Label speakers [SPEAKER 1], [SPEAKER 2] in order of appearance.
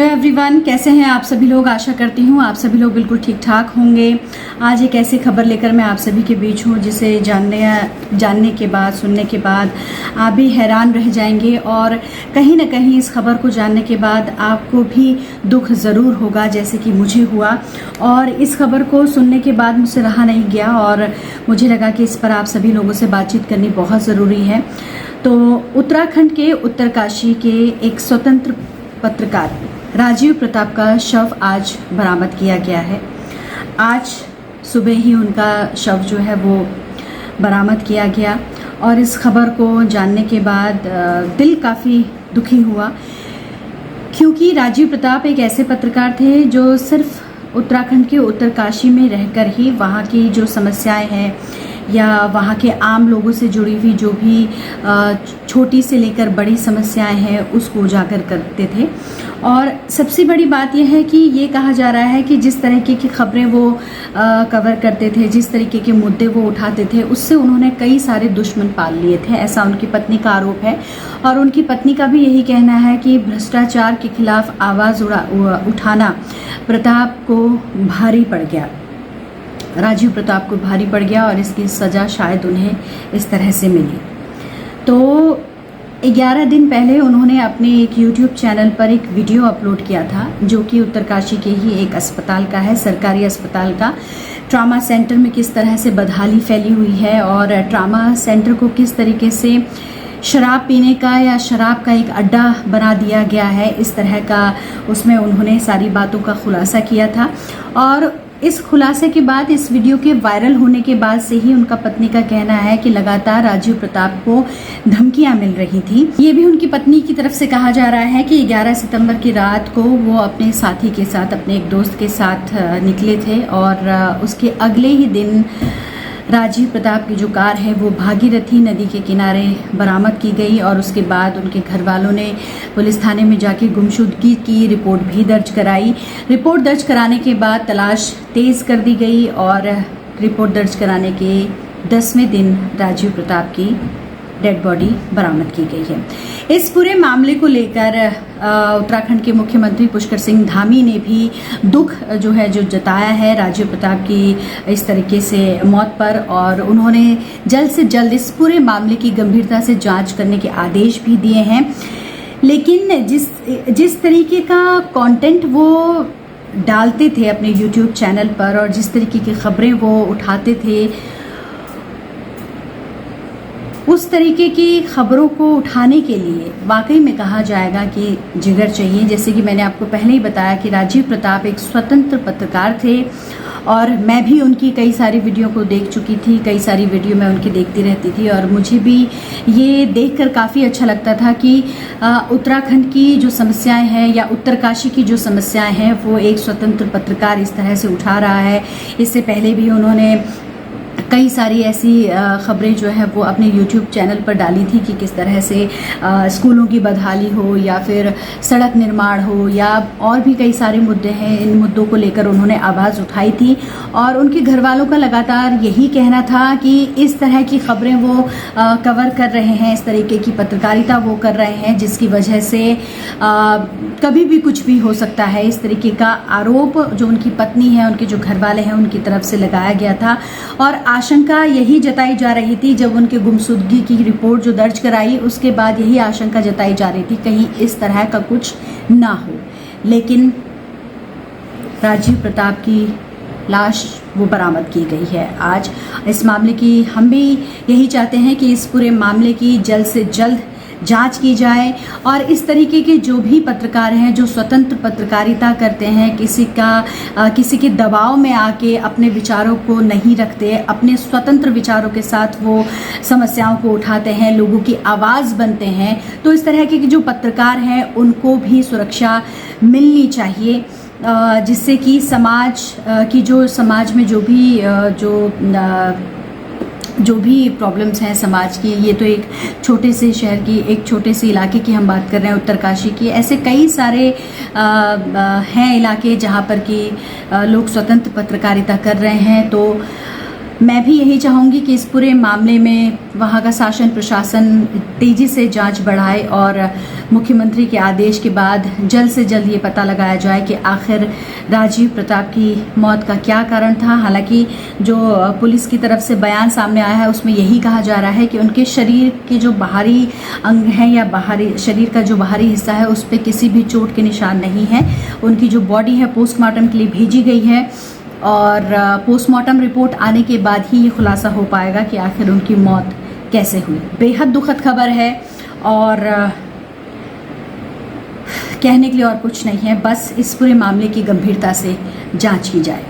[SPEAKER 1] Hello everyone, कैसे हैं आप सभी लोग। आशा करती हूँ आप सभी लोग बिल्कुल ठीक ठाक होंगे। आज एक ऐसी खबर लेकर मैं आप सभी के बीच हूँ जिसे जानने के बाद, सुनने के बाद आप भी हैरान रह जाएंगे और कहीं ना कहीं इस खबर को जानने के बाद आपको भी दुख ज़रूर होगा, जैसे कि मुझे हुआ। और इस खबर को सुनने के बाद मुझसे रहा नहीं गया और मुझे लगा कि इस पर आप सभी लोगों से बातचीत करनी बहुत ज़रूरी है। तो उत्तराखंड के उत्तरकाशी के एक स्वतंत्र पत्रकार राजीव प्रताप का शव आज बरामद किया गया है। आज सुबह ही उनका शव जो है वो बरामद किया गया और इस खबर को जानने के बाद दिल काफ़ी दुखी हुआ, क्योंकि राजीव प्रताप एक ऐसे पत्रकार थे जो सिर्फ उत्तराखंड के उत्तरकाशी में रहकर ही वहाँ की जो समस्याएं हैं या वहाँ के आम लोगों से जुड़ी हुई जो भी छोटी से लेकर बड़ी समस्याएं हैं उसको उजागर करते थे। और सबसे बड़ी बात यह है कि ये कहा जा रहा है कि जिस तरीके की खबरें वो कवर करते थे, जिस तरीके के मुद्दे वो उठाते थे, उससे उन्होंने कई सारे दुश्मन पाल लिए थे, ऐसा उनकी पत्नी का आरोप है। और उनकी पत्नी का भी यही कहना है कि भ्रष्टाचार के खिलाफ आवाज़ उठाना प्रताप को भारी पड़ गया, राजीव प्रताप को भारी पड़ गया और इसकी सज़ा शायद उन्हें इस तरह से मिली। तो 11 दिन पहले उन्होंने अपने एक YouTube चैनल पर एक वीडियो अपलोड किया था, जो कि उत्तरकाशी के ही एक अस्पताल का है, सरकारी अस्पताल का। ट्रामा सेंटर में किस तरह से बदहाली फैली हुई है और ट्रामा सेंटर को किस तरीके से शराब पीने का या शराब का एक अड्डा बना दिया गया है, इस तरह का उसमें उन्होंने सारी बातों का खुलासा किया था। और इस खुलासे के बाद, इस वीडियो के वायरल होने के बाद से ही उनका पत्नी का कहना है कि लगातार राजीव प्रताप को धमकियां मिल रही थी। ये भी उनकी पत्नी की तरफ से कहा जा रहा है कि 11 सितंबर की रात को वो अपने साथी के साथ, अपने एक दोस्त के साथ निकले थे और उसके अगले ही दिन राजीव प्रताप की जो कार है वो भागीरथी नदी के किनारे बरामद की गई और उसके बाद उनके घर वालों ने पुलिस थाने में जाके गुमशुदगी की रिपोर्ट भी दर्ज कराई। रिपोर्ट दर्ज कराने के बाद तलाश तेज़ कर दी गई और रिपोर्ट दर्ज कराने के 10वें दिन राजीव प्रताप की डेड बॉडी बरामद की गई है। इस पूरे मामले को लेकर उत्तराखंड के मुख्यमंत्री पुष्कर सिंह धामी ने भी दुख जो जताया है राजीव प्रताप की इस तरीके से मौत पर, और उन्होंने जल्द से जल्द इस पूरे मामले की गंभीरता से जांच करने के आदेश भी दिए हैं। लेकिन जिस तरीके का कंटेंट वो डालते थे अपने YouTube चैनल पर और जिस तरीके की खबरें वो उठाते थे, उस तरीके की खबरों को उठाने के लिए वाकई में कहा जाएगा कि जिगर चाहिए। जैसे कि मैंने आपको पहले ही बताया कि राजीव प्रताप एक स्वतंत्र पत्रकार थे और मैं भी उनकी कई सारी वीडियो को देख चुकी थी, कई सारी वीडियो मैं उनकी देखती रहती थी और मुझे भी ये देखकर काफ़ी अच्छा लगता था कि उत्तराखंड की जो समस्याएं हैं या उत्तरकाशी की जो समस्याएं हैं वो एक स्वतंत्र पत्रकार इस तरह से उठा रहा है। इससे पहले भी उन्होंने कई सारी ऐसी खबरें जो है वो अपने YouTube चैनल पर डाली थी कि किस तरह से स्कूलों की बदहाली हो या फिर सड़क निर्माण हो या और भी कई सारे मुद्दे हैं। इन मुद्दों को लेकर उन्होंने आवाज़ उठाई थी और उनके घर वालों का लगातार यही कहना था कि इस तरह की खबरें वो कवर कर रहे हैं, इस तरीके की पत्रकारिता वो कर रहे हैं जिसकी वजह से कभी भी कुछ भी हो सकता है। इस तरीके का आरोप जो उनकी पत्नी है, उनके जो घर वाले हैं, उनकी तरफ से लगाया गया था और आशंका यही जताई जा रही थी। जब उनके गुमशुदगी की रिपोर्ट जो दर्ज कराई उसके बाद यही आशंका जताई जा रही थी कहीं इस तरह का कुछ ना हो। लेकिन राजीव प्रताप की लाश वो बरामद की गई है आज। इस मामले की हम भी यही चाहते हैं कि इस पूरे मामले की जल्द से जल्द जांच की जाए और इस तरीके के जो भी पत्रकार हैं जो स्वतंत्र पत्रकारिता करते हैं, किसी के दबाव में आके अपने विचारों को नहीं रखते, अपने स्वतंत्र विचारों के साथ वो समस्याओं को उठाते हैं, लोगों की आवाज़ बनते हैं, तो इस तरह के जो पत्रकार हैं उनको भी सुरक्षा मिलनी चाहिए, जिससे कि समाज में जो भी प्रॉब्लम्स हैं समाज की, ये तो एक छोटे से शहर की, एक छोटे से इलाके की हम बात कर रहे हैं उत्तरकाशी की, ऐसे कई सारे हैं इलाके जहाँ पर कि लोग स्वतंत्र पत्रकारिता कर रहे हैं। तो मैं भी यही चाहूँगी कि इस पूरे मामले में वहाँ का शासन प्रशासन तेज़ी से जांच बढ़ाए और मुख्यमंत्री के आदेश के बाद जल्द से जल्द ये पता लगाया जाए कि आखिर राजीव प्रताप की मौत का क्या कारण था। हालांकि जो पुलिस की तरफ से बयान सामने आया है उसमें यही कहा जा रहा है कि उनके शरीर के जो बाहरी अंग हैं या बाहरी शरीर का जो बाहरी हिस्सा है उस पर किसी भी चोट के निशान नहीं है। उनकी जो बॉडी है पोस्टमार्टम के लिए भेजी गई है और पोस्टमार्टम रिपोर्ट आने के बाद ही ये खुलासा हो पाएगा कि आखिर उनकी मौत कैसे हुई। बेहद दुखद खबर है और कहने के लिए और कुछ नहीं है, बस इस पूरे मामले की गंभीरता से जांच की जाए।